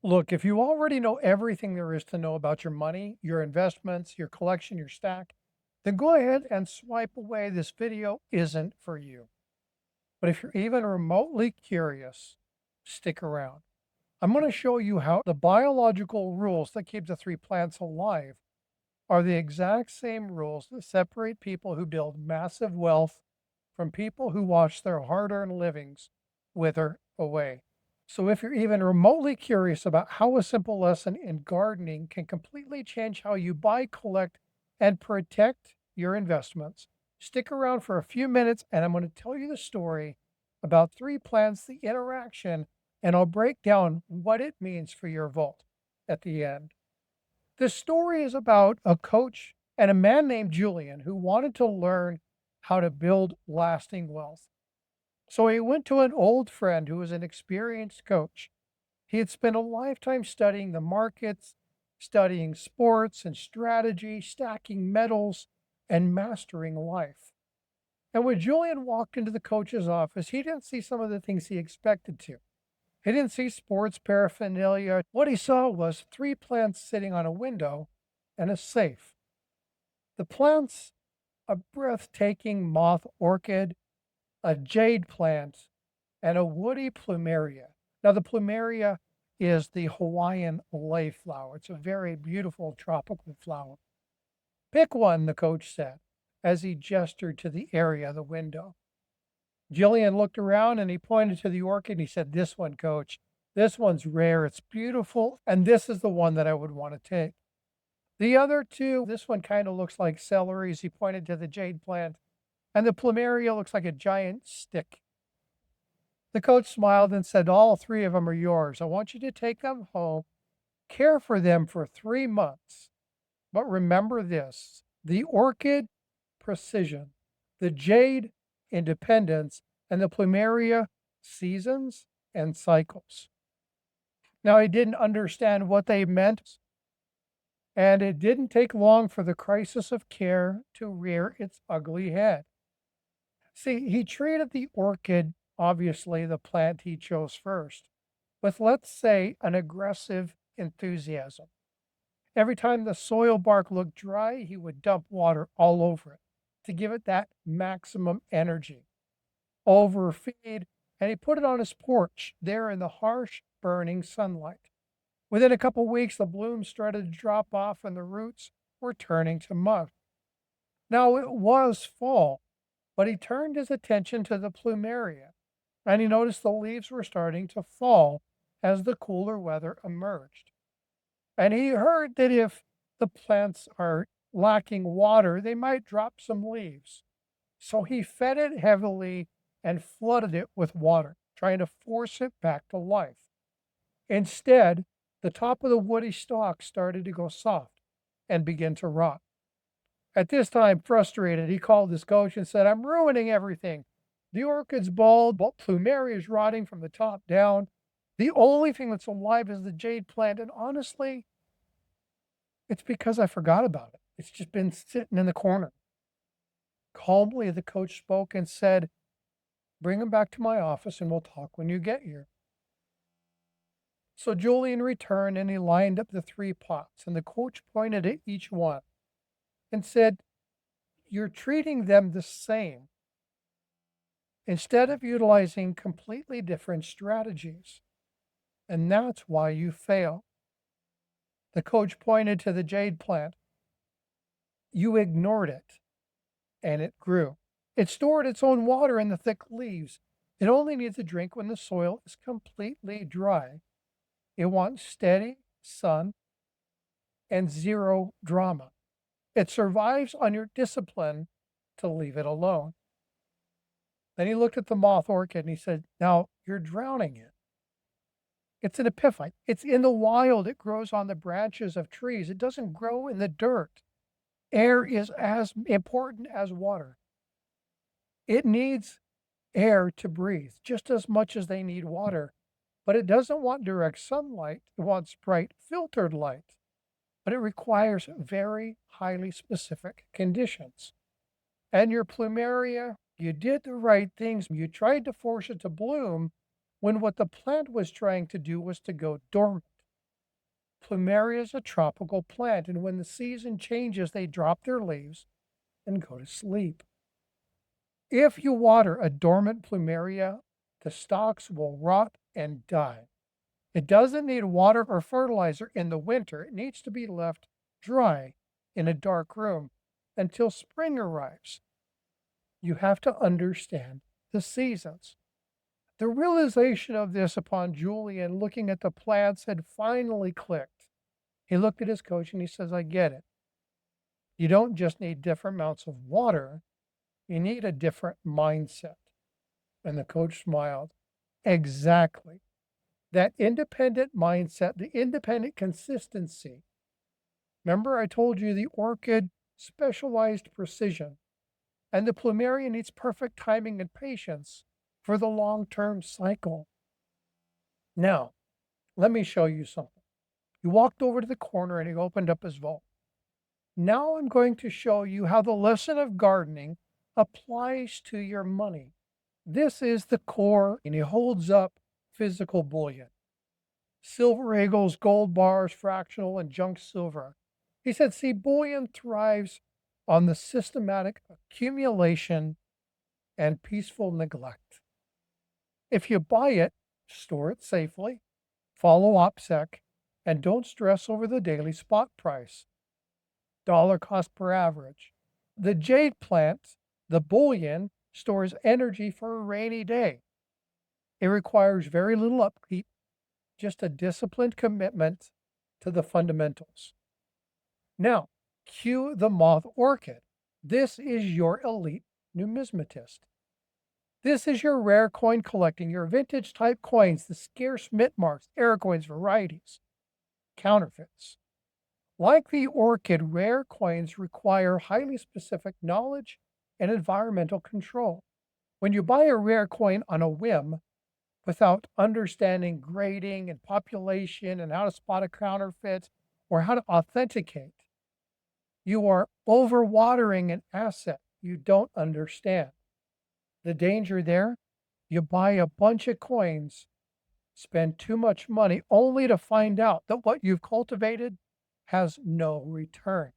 Look, if you already know everything there is to know about your money, your investments, your collection, your stack, then go ahead and swipe away. This video isn't for you. But if you're even remotely curious, stick around. I'm going to show you how the biological rules that keep the three plants alive are the exact same rules that separate people who build massive wealth from people who watch their hard earned livings wither away. So, if you're even remotely curious about how a simple lesson in gardening can completely change how you buy, collect, and protect your investments, stick around for a few minutes and I'm going to tell you the story about three plants, the interaction, and I'll break down what it means for your vault at the end. This story is about a coach and a man named Julian who wanted to learn how to build lasting wealth. So he went to an old friend who was an experienced coach. He had spent a lifetime studying the markets, studying sports and strategy, stacking metals, and mastering life. And when Julian walked into the coach's office, he didn't see some of the things he expected to. He didn't see sports paraphernalia. What he saw was three plants sitting on a window and a safe. The plants, a breathtaking moth orchid, a jade plant, and a woody plumeria. Now, the plumeria is the Hawaiian lay flower. It's a very beautiful tropical flower. Pick one, the coach said, as he gestured to the area of the window. Jillian looked around and he pointed to the orchid and he said, "This one, coach. This one's rare. It's beautiful. And this is the one that I would want to take. The other two, this one kind of looks like celery," as he pointed to the jade plant, "and the plumeria looks like a giant stick." The coach smiled and said, "All three of them are yours. I want you to take them home, care for them for 3 months. But remember this: the orchid, precision; the jade, independence; and the plumeria, seasons and cycles." Now, he didn't understand what they meant, and it didn't take long for the crisis of care to rear its ugly head. See, he treated the orchid, obviously the plant he chose first, with, let's say, an aggressive enthusiasm. Every time the soil bark looked dry, he would dump water all over it to give it that maximum energy. Overfeed, and he put it on his porch there in the harsh, burning sunlight. Within a couple weeks, the blooms started to drop off and the roots were turning to mud. Now, it was fall, but he turned his attention to the plumeria, and he noticed the leaves were starting to fall as the cooler weather emerged. And he heard that if the plants are lacking water, they might drop some leaves. So he fed it heavily and flooded it with water, trying to force it back to life. Instead, the top of the woody stalk started to go soft and begin to rot. At this time, frustrated, he called his coach and said, "I'm ruining everything. The orchid's bald, but plumeria is rotting from the top down. The only thing that's alive is the jade plant. And honestly, it's because I forgot about it. It's just been sitting in the corner." Calmly, the coach spoke and said, "Bring him back to my office and we'll talk when you get here." So Julian returned and he lined up the three pots, and the coach pointed at each one and said, "You're treating them the same instead of utilizing completely different strategies. And that's why you fail." The coach pointed to the jade plant. "You ignored it and it grew. It stored its own water in the thick leaves. It only needs a drink when the soil is completely dry. It wants steady sun and zero drama. It survives on your discipline to leave it alone." Then he looked at the moth orchid and he said, "Now you're drowning it. It's an epiphyte. It's in the wild. It grows on the branches of trees. It doesn't grow in the dirt. Air is as important as water. It needs air to breathe just as much as they need water, but it doesn't want direct sunlight. It wants bright filtered light, but it requires very highly specific conditions. And your plumeria, you did the right things. You tried to force it to bloom when what the plant was trying to do was to go dormant. Plumeria is a tropical plant, and when the season changes, they drop their leaves and go to sleep. If you water a dormant plumeria, the stalks will rot and die. It doesn't need water or fertilizer in the winter. It needs to be left dry in a dark room until spring arrives. You have to understand the seasons. The realization of this upon Julian looking at the plants had finally clicked. He looked at his coach and he says, I get it. You don't just need different amounts of water, you need a different mindset. And the coach smiled. Exactly. That independent mindset, the independent consistency. Remember, I told you the orchid specialized precision, and the plumeria needs perfect timing and patience for the long-term cycle. Now, let me show you something. He walked over to the corner and he opened up his vault. Now I'm going to show you how the lesson of gardening applies to your money. This is the core, and he holds up physical bullion. Silver eagles, gold bars, fractional, and junk silver. He said, see, bullion thrives on the systematic accumulation and peaceful neglect. If you buy it, store it safely, follow OPSEC, and don't stress over the daily spot price. Dollar cost per average. The jade plant, the bullion, stores energy for a rainy day. It requires very little upkeep, just a disciplined commitment to the fundamentals. Now, cue the moth orchid. This is your elite numismatist. This is your rare coin collecting, your vintage type coins, the scarce mint marks, air coins, varieties, counterfeits. Like the orchid, rare coins require highly specific knowledge and environmental control. When you buy a rare coin on a whim, without understanding grading and population and how to spot a counterfeit or how to authenticate, you are overwatering an asset you don't understand. The danger there, you buy a bunch of coins, spend too much money only to find out that what you've cultivated has no return.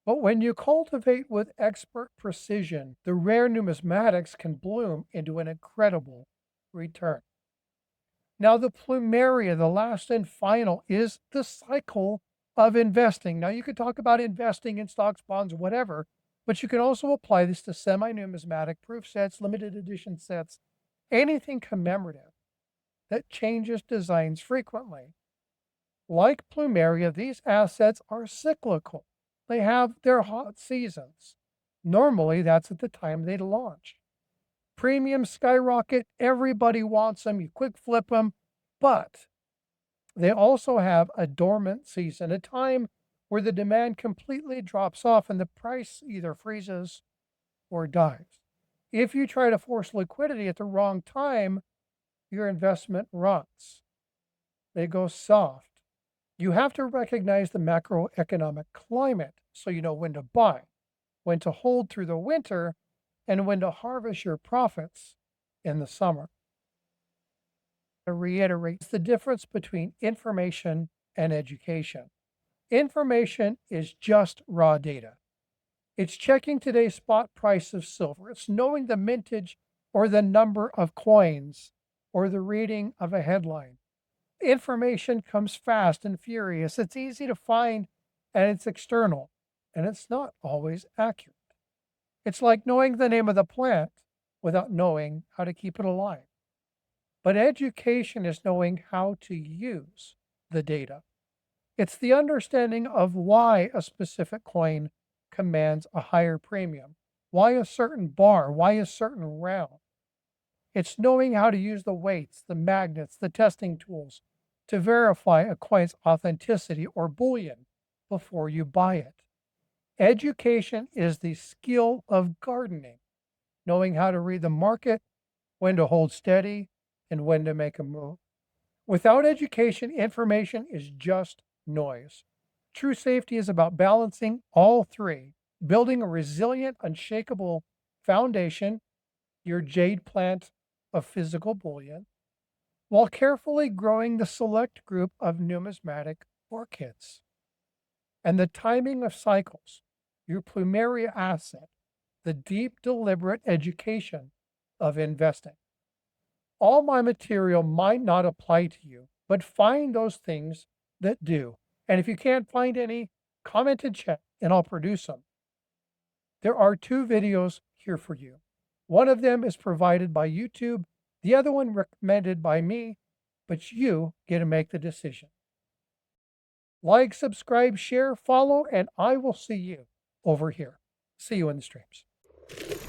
But when you cultivate with expert precision, the rare numismatics can bloom into an incredible return. Now, the plumeria, the last and final, is the cycle of investing. Now, you could talk about investing in stocks, bonds, whatever, but you can also apply this to semi-numismatic proof sets, limited edition sets, anything commemorative that changes designs frequently. Like plumeria, these assets are cyclical. They have their hot seasons. Normally, that's at the time they launch. Premiums skyrocket. Everybody wants them. You quick flip them. But they also have a dormant season, a time where the demand completely drops off and the price either freezes or dies. If you try to force liquidity at the wrong time, your investment rots. They go soft. You have to recognize the macroeconomic climate so you know when to buy, when to hold through the winter, and when to harvest your profits in the summer. To reiterate, the difference between information and education. Information is just raw data. It's checking today's spot price of silver. It's knowing the mintage or the number of coins or the reading of a headline. Information comes fast and furious. It's easy to find and it's external, and it's not always accurate. It's like knowing the name of the plant without knowing how to keep it alive. But education is knowing how to use the data. It's the understanding of why a specific coin commands a higher premium, why a certain bar, why a certain round. It's knowing how to use the weights, the magnets, the testing tools to verify a coin's authenticity or bullion before you buy it. Education is the skill of gardening, knowing how to read the market, when to hold steady, and when to make a move. Without education, information is just noise. True safety is about balancing all three, building a resilient, unshakable foundation, your jade plant of physical bullion, while carefully growing the select group of numismatic orchids. And the timing of cycles, your primary asset, the deep, deliberate education of investing. All my material might not apply to you, but find those things that do. And if you can't find any, comment in chat and I'll produce them. There are 2 videos here for you. One of them is provided by YouTube, the other one recommended by me, but you get to make the decision. Like, subscribe, share, follow, and I will see you over here. See you in the streams.